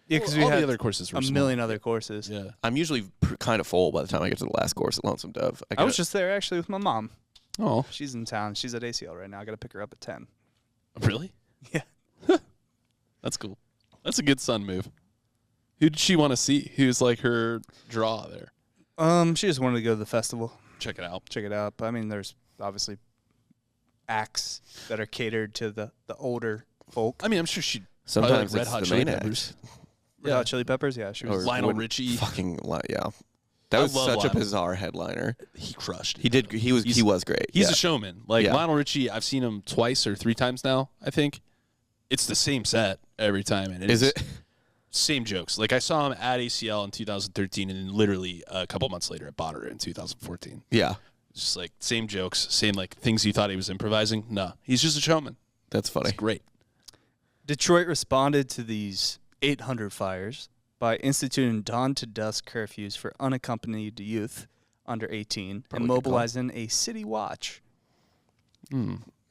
yeah, because all we had the other courses were a small. million other courses. Yeah. I'm usually kind of full by the time I get to the last course at Lonesome Dove. I was just there actually with my mom. Oh, She's in town. She's at ACL right now. I got to pick her up at 10. really? Yeah. That's cool. That's a good son move. Who did she want to see? Who's like her draw there? She just wanted to go to the festival, Check it out. check it out. But I mean, there's obviously acts that are catered to the older folk. I mean, I'm sure she. Sometimes Red it's Hot the Chili main Peppers. act. Red Hot Chili Peppers, yeah, she was. Or Lionel when- Richie. Yeah. That I was love such a Lionel. bizarre headliner. He crushed. He did. He was great. He's yeah. a showman. Like Yeah. Lionel Richie, I've seen him twice or 3 times now. I think it's the same set every time, and Is it? same jokes? Like I saw him at ACL in 2013, and then literally a couple months later at Bonneret in 2014. Yeah. It's just like same jokes, same like things you thought he was improvising. No, he's just a showman. That's funny. It's great. Detroit responded to these 800 fires by instituting dawn to dusk curfews for unaccompanied youth under 18 Probably and good call. mobilizing a city watch.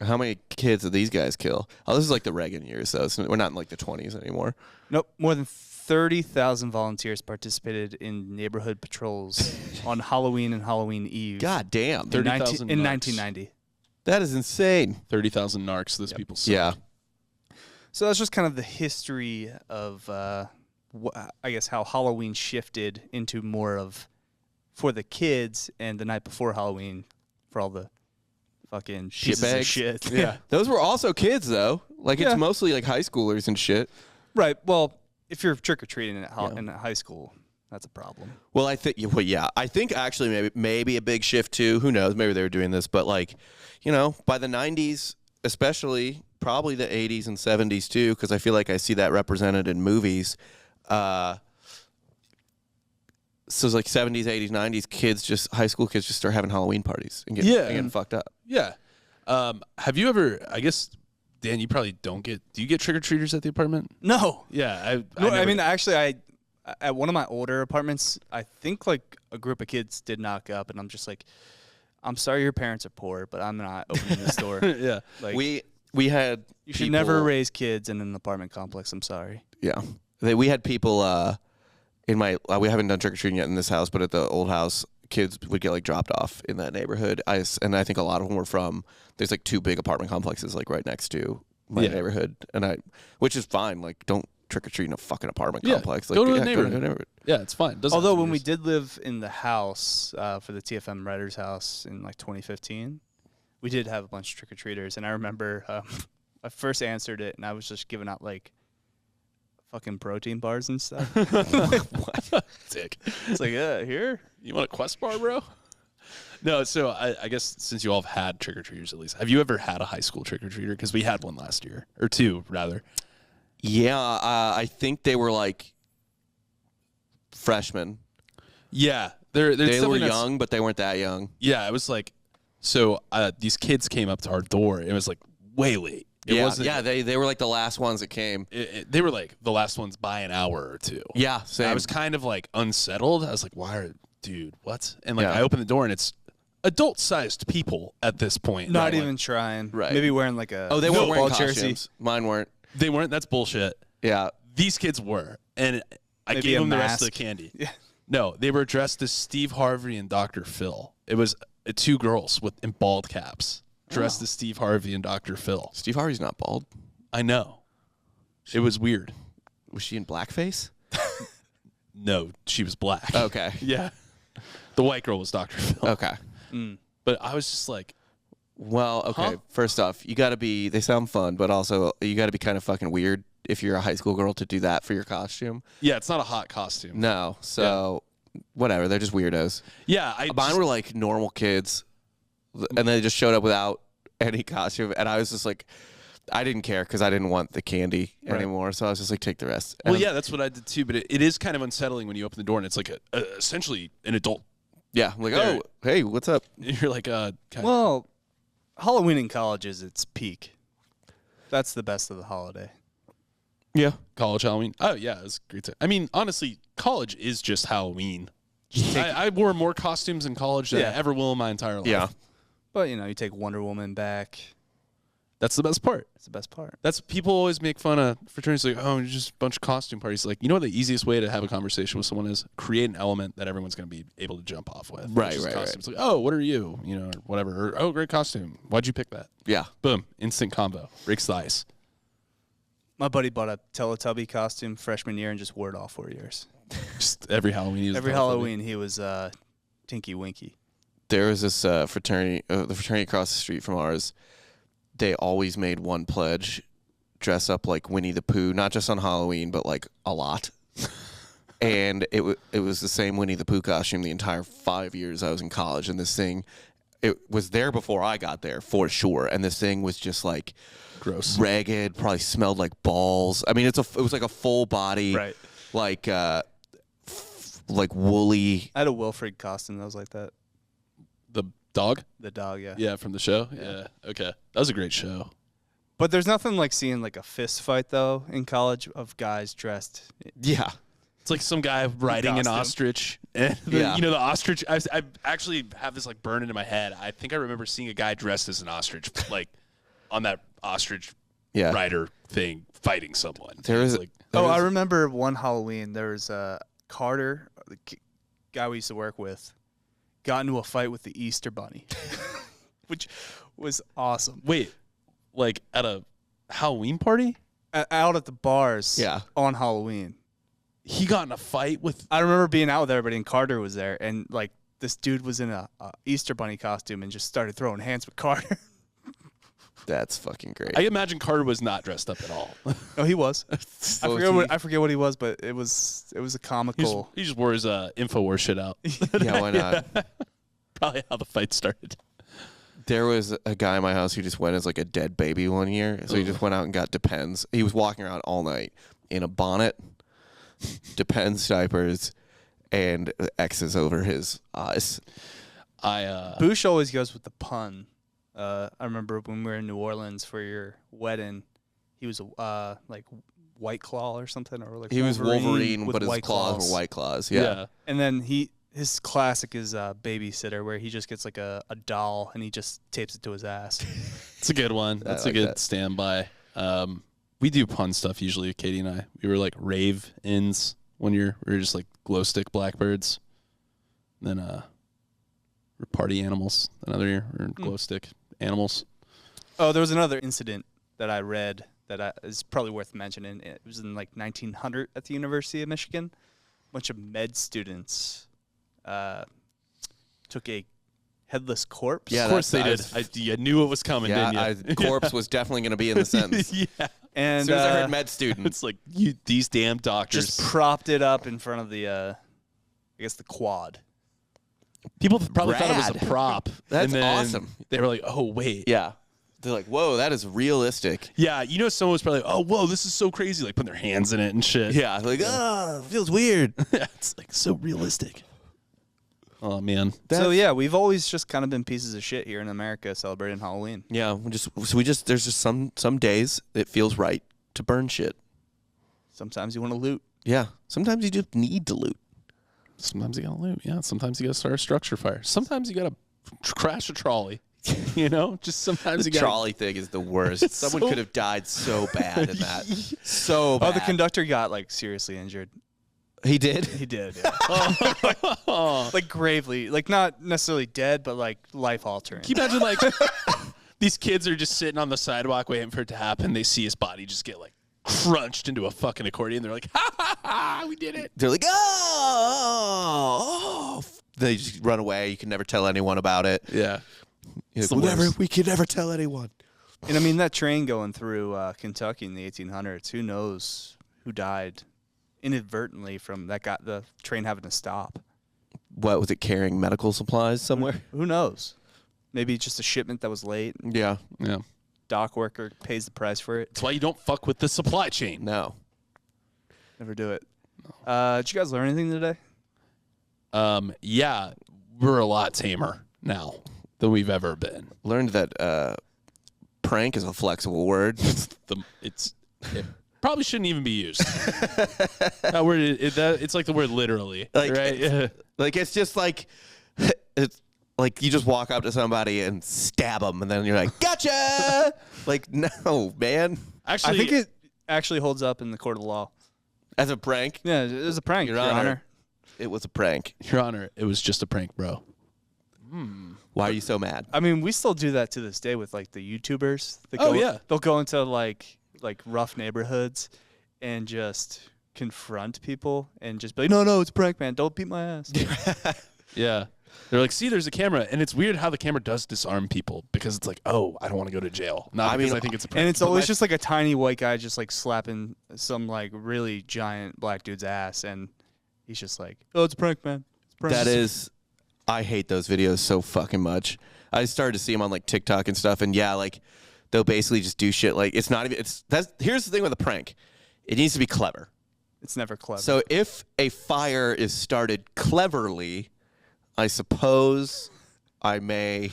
How many kids did these guys kill? Oh, this is like the Reagan years, though. So we're not in like the 20s anymore. Nope, more than 30,000 volunteers participated in neighborhood patrols on Halloween and Halloween Eve. God damn. in 30,000 in narcs. 1990. That is insane. 30,000 narcs. Those people. Suck. Yeah. So that's just kind of the history of, I guess, how Halloween shifted into more of for the kids and the night before Halloween for all the fucking pieces of Shitbags? shit. Yeah. Those were also kids, though. Like, it's Yeah. mostly like high schoolers and shit. Right. Well, if you're trick or treating in high school, that's a problem. Well, I think, well, yeah. I think actually maybe a big shift, too. Who knows? Maybe they were doing this. But, like, you know, by the 90s, especially, probably the 80s and 70s, too, because I feel like I see that represented in movies. So it's like 70s, 80s, 90s, high school kids just start having Halloween parties and getting fucked up. Yeah. Have you ever? I guess Dan, you probably don't get. Do you get trick or treaters at the apartment? No. Yeah. I mean, actually, at one of my older apartments, I think like a group of kids did knock up, and I'm just like, I'm sorry your parents are poor, but I'm not opening this door. yeah. Like, We had you should never raise kids in an apartment complex. I'm sorry. Yeah. We had people in my we haven't done trick or treating yet in this house, but at the old house, kids would get like dropped off in that neighborhood. I think a lot of them were from there's like 2 big apartment complexes like right next to my neighborhood, which is fine. Like, don't trick or treat in a fucking apartment complex. Like, go to a neighborhood. Yeah, it's fine. Doesn't Although have to when be we yours. did live in the house for the TFM writers' house in like 2015, we did have a bunch of trick or treaters, and I remember I first answered it, and I was just giving out like fucking protein bars and stuff. what? Dick. It's like, here. You want a Quest bar, bro? No, so I guess since you all have had trick-or-treaters at least, have you ever had a high school trick-or-treater? Because we had one last year. Or 2, rather. Yeah, I think they were like freshmen. Yeah. They were young, but they weren't that young. Yeah, it was like, so these kids came up to our door. It was like way late. They were like the last ones that came. They were like the last ones by an hour or two. Yeah, same. I was kind of like unsettled. I was like, dude, what? And like I opened the door and it's adult-sized people at this point. Not even trying. Right. Maybe wearing like a they weren't wearing football costumes. jersey. Mine weren't. They weren't. That's bullshit. Yeah. These kids were. And I Maybe gave a them the rest of the mask. candy. Yeah. No, they were dressed as Steve Harvey and Dr. Phil. It was two girls in bald caps dressed as Steve Harvey and Dr. Phil. Steve Harvey's not bald. I know. It was weird. Was she in blackface? No, she was black. Okay. Yeah. The white girl was Dr. Phil. Okay. But I was just like, Well, okay. Huh? First off, you got to be. They sound fun, but also you got to be kind of fucking weird if you're a high school girl to do that for your costume. yeah, it's not a hot costume. No. So whatever. They're just weirdos. Yeah, Mine were like normal kids, and they just showed up without any costume, and I was just like, I didn't care because I didn't want the candy anymore, so I was just like, take the rest. Well, yeah, that's what I did too. But it is kind of unsettling when you open the door and it's like essentially an adult. Yeah, I'm like, There. oh, hey, what's up? You're like, Well, Halloween in college is its peak. That's the best of the holiday. Yeah. college Halloween. Oh yeah, it's great. I mean, honestly, college is just Halloween. I wore more costumes in college than I ever will in my entire life. Yeah. But, you know, you take Wonder Woman back. That's the best part. That's the best part. That's people always make fun of fraternities like, oh, it's just a bunch of costume parties. Like, you know what the easiest way to have a conversation with someone is? Create an element that everyone's going to be able to jump off with. Right, which is right, costumes. Like, oh, what are you? You know, or whatever. Or, oh, great costume. Why'd you pick that? Yeah. Boom. Instant combo. Breaks the ice. My buddy bought a Teletubby costume freshman year and just wore it all 4 years. Just every Halloween. He was Every Teletubby. Halloween he was Tinky Winky. There was this fraternity, the fraternity across the street from ours. They always made one pledge, dress up like Winnie the Pooh, not just on Halloween, but like a lot. And it was the same Winnie the Pooh costume the entire 5 years I was in college. And this thing, it was there before I got there for sure. And this thing was just like gross, ragged, probably smelled like balls. I mean, it was like a full body, Right. like woolly. I had a Wilfred costume that was like that. The dog? The dog, yeah. Yeah, from the show? Yeah. Okay. That was a great show. But there's nothing like seeing like a fist fight though in college of guys dressed. Yeah. It's like some guy riding an Costume. ostrich. And Yeah. You know, the ostrich, I actually have this like burned into my head. I think I remember seeing a guy dressed as an ostrich, like on that ostrich rider thing fighting someone. There is like, I remember one Halloween there was Carter, the guy we used to work with, got into a fight with the Easter Bunny, which was awesome. wait, like at a Halloween party? Out at the bars on Halloween. He got in a fight with. I remember being out with everybody and Carter was there and like this dude was in a Easter Bunny costume and just started throwing hands with Carter. That's fucking great. I imagine Carter was not dressed up at all. Oh, he was. So I forget what he was, but it was a comical. He just wore his InfoWars shit out. Yeah, why not? Probably how the fight started. There was a guy in my house who just went as like a dead baby one year. So he just went out and got Depends. He was walking around all night in a bonnet, Depends diapers, and X's over his eyes. Boosh always goes with the pun. I remember when we were in New Orleans for your wedding, he was like White Claw or something, or like He was Wolverine, with but his white claws were White Claws. Yeah. And then his classic is Babysitter, where he just gets like a doll and he just tapes it to his ass. It's a good one. That's a good standby. We do pun stuff usually, Katie and I. We were like rave-ins one year. We were just like glow stick blackbirds. Then we're party animals another year. We're glow stick animals. Oh, there was another incident that I read that is probably worth mentioning. It was in like 1900 at the University of Michigan. A bunch of med students took a headless corpse. Yeah, of course they did. I knew it was coming, didn't you? Corpse was definitely going to be in the sentence. Yeah. And As soon as I heard med student. It's like, these damn doctors. just propped it up in front of the, I guess, the quad. People probably thought it was a Rad. prop. That's and then awesome. They were like, oh, wait. Yeah. They're like, whoa, that is realistic. Yeah, you know, someone was probably like, oh, whoa, this is so crazy. Like, putting their hands in it and shit. Yeah. Like, feels weird. It's like so realistic. Oh man. So yeah, we've always just kind of been pieces of shit here in America celebrating Halloween. Yeah, there's just some days it feels right to burn shit. Sometimes you want to loot. Yeah, sometimes you just need to loot. Sometimes you gotta loot. Yeah. Sometimes you gotta start a structure fire. Sometimes you gotta crash a trolley. Just sometimes The you gotta. trolley thing is the worst. Someone could have died so bad in that. So bad. Oh, the conductor got like seriously injured. He did? He did. Yeah. Like gravely, like not necessarily dead, but like life altering. Can you imagine like these kids are just sitting on the sidewalk waiting for it to happen? They see his body just get like crunched into a fucking accordion. They're like, ha ha ha, we did it. They're like, oh. They just run away. You can never tell anyone about it. Yeah. Like, we can never tell anyone. And I mean that train going through Kentucky in the 1800s. Who knows who died inadvertently from that? Got the train having to stop. What was it, carrying medical supplies somewhere? Who knows? Maybe just a shipment that was late. Yeah. Yeah. Dock worker pays the price for it. That's why you don't fuck with the supply chain. No. Never do it. Did you guys learn anything today? Yeah, we're a lot tamer now than we've ever been. Learned that prank is a flexible word. It probably shouldn't even be used. That word, it's like the word literally, Like, right? Like, it's just like, it's like you just walk up to somebody and stab them, and then you're like, gotcha! Like, no, man. Actually, I think it actually holds up in the court of law. As a prank? Yeah, it was a prank, Your Honor. It was a prank. Your Honor, it was just a prank, bro. Why are you so mad? I mean, we still do that to this day with like the YouTubers. They'll go into like rough neighborhoods and just confront people and just be like, no, it's a prank, man. Don't beat my ass. Yeah. They're like, see, there's a camera. And it's weird how the camera does disarm people because it's like, oh, I don't want to go to jail. Not because I think it's a prank. And it's always just like a tiny white guy just like slapping some like really giant black dude's ass. And he's just like, oh, it's a prank, man. It's a prank. That is, I hate those videos so fucking much. I started to see them on like TikTok and stuff. And yeah, like they'll basically just do shit. Like it's not even, here's the thing with a prank. It needs to be clever. It's never clever. So if a fire is started cleverly, I suppose I may.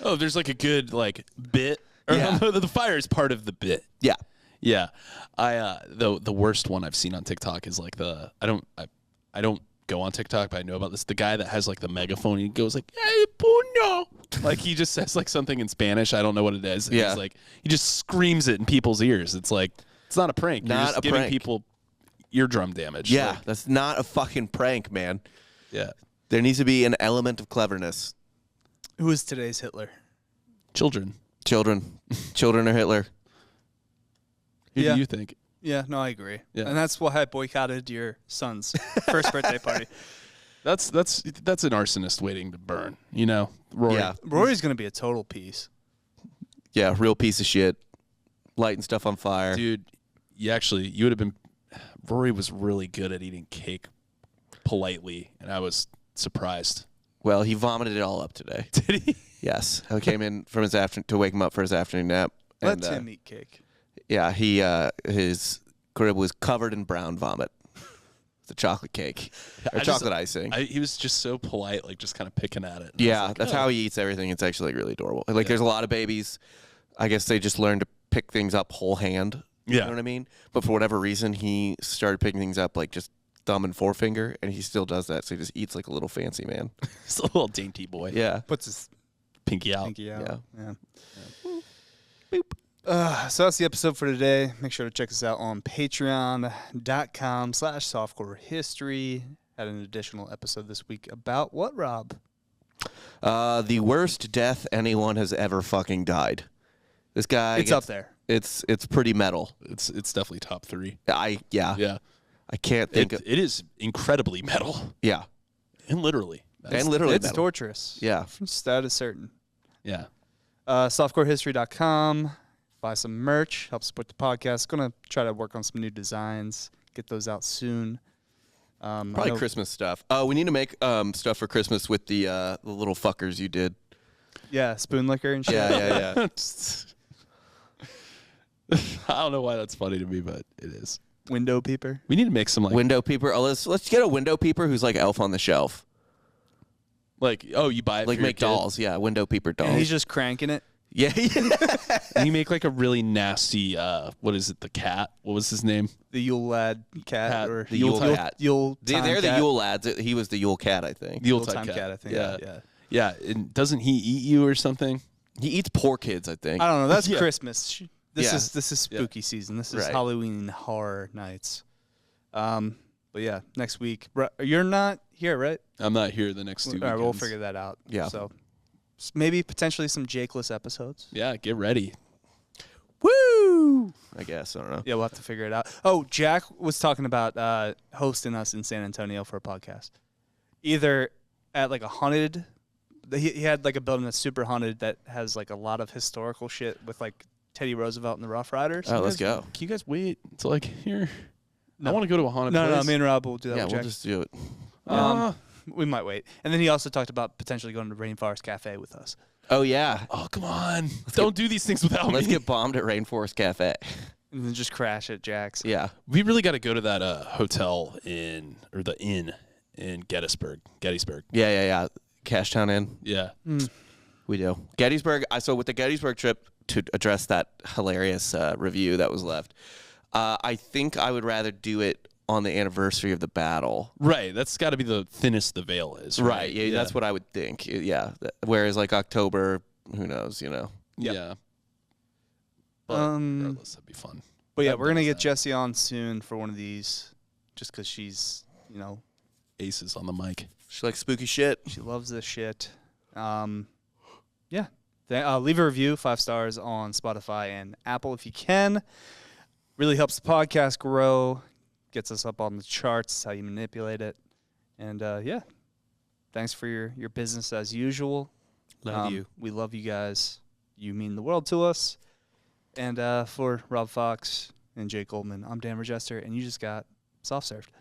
Oh, there's like a good like bit. Or Yeah. The fire is part of the bit. Yeah. Yeah. The worst one I've seen on TikTok is like I don't go on TikTok, but I know about this. The guy that has like the megaphone, he goes like, "Hey, puño." Like he just says like something in Spanish. I don't know what it is. And Yeah. he's like, he just screams it in people's ears. It's like, it's not a prank. You're Not just a giving prank. people eardrum damage. Yeah. Like, That's not a fucking prank, man. yeah. There needs to be an element of cleverness. Who is today's Hitler? Children. Children are Hitler. Who Yeah. do you think? Yeah, no, I agree. Yeah. And that's why I boycotted your son's first birthday party. That's an arsonist waiting to burn. You know, Rory. Yeah. Rory's going to be a total piece. Yeah, real piece of shit. Lighting stuff on fire. Dude, you would have been. Rory was really good at eating cake politely, and I was surprised. Well, he vomited it all up today. Did he? Yes. I came in from his to wake him up for his afternoon nap. Let him eat cake. Yeah, his crib was covered in brown vomit. It's a chocolate cake. Or chocolate icing. He was just so polite, like just kind of picking at it. And I was Yeah, like, that's oh. how he eats everything. It's actually like really adorable. Like there's a lot of babies, I guess they just learn to pick things up whole hand. Yeah. You know what I mean? But for whatever reason, he started picking things up like just thumb and forefinger, and he still does that. So he just eats like a little fancy man. He's a little dainty boy. Yeah. Puts his Pinky out. pinky out. Yeah. So that's the episode for today. Make sure to check us out on patreon.com/softcorehistory. Had an additional episode this week about what, Rob? The worst death anyone has ever fucking died. This guy. It's up there. It's pretty metal. It's definitely top 3. Yeah. I can't think of. It is incredibly metal. Yeah. And literally. And literally It's metal. torturous. Yeah. That is certain. Yeah. Softcorehistory.com. Buy some merch. Help support the podcast. Going to try to work on some new designs. Get those out soon. Probably Christmas stuff. Oh, we need to make stuff for Christmas with the little fuckers you did. Yeah, spoon liquor and shit. Yeah. I don't know why that's funny to me, but it is. Window peeper. We need to make some like Window peeper. Oh, let's get a window peeper who's like Elf on the Shelf. Like, oh, you buy it Like for your make kid? dolls, yeah, window peeper dolls. And he's just cranking it. yeah, And you make like a really nasty, what is it, the cat? What was his name? The Yule Lad cat or the Yule cat. Yule They're the cat. Yule lads. He was the Yule cat, I think. The Yule Time type cat, I think. Yeah. Yeah. Yeah. And doesn't he eat you or something? He eats poor kids, I think. I don't know. That's Yeah. Christmas. This Yeah. is spooky season. This is Right. Halloween horror nights. But yeah, next week. You're not here, right? I'm not here the next 2 weekends. All right, we'll figure that out. Yeah. So maybe potentially some Jakeless episodes. Yeah, get ready. Woo! I guess. I don't know. Yeah, we'll have to figure it out. Oh, Jack was talking about hosting us in San Antonio for a podcast. Either at like a haunted, he had like a building that's super haunted that has like a lot of historical shit with like Teddy Roosevelt and the Rough Riders. Oh, let's go. Can you guys wait until like here? No. I want to go to a haunted No, place. me and Rob will do that Yeah, with we'll Jack. just do it. We might wait. And then he also talked about potentially going to Rainforest Cafe with us. Oh yeah. Oh, come on. Don't do these things without Let's me. get bombed at Rainforest Cafe. And then just crash at Jack's. Yeah. We really got to go to that hotel the inn in Gettysburg. Yeah. Cashtown Inn. Yeah. We do. Gettysburg. So with the Gettysburg trip, to address that hilarious review that was left, I think I would rather do it on the anniversary of the battle. Right. That's got to be the thinnest the veil is. Right. Yeah, that's what I would think. Yeah. Whereas like October, who knows, Yeah. But regardless, that'd be fun. But yeah, That we're going to does get that. Jessie on soon for one of these just because she's, Aces on the mic. She likes spooky shit. she loves this shit. Yeah. Leave a review, 5 stars on Spotify and Apple if you can. Really helps the podcast grow, gets us up on the charts, how you manipulate it. And yeah, thanks for your business as usual. Love you. We love you guys. You mean the world to us. And for Rob Fox and Jake Goldman, I'm Dan Regester, and you just got soft served.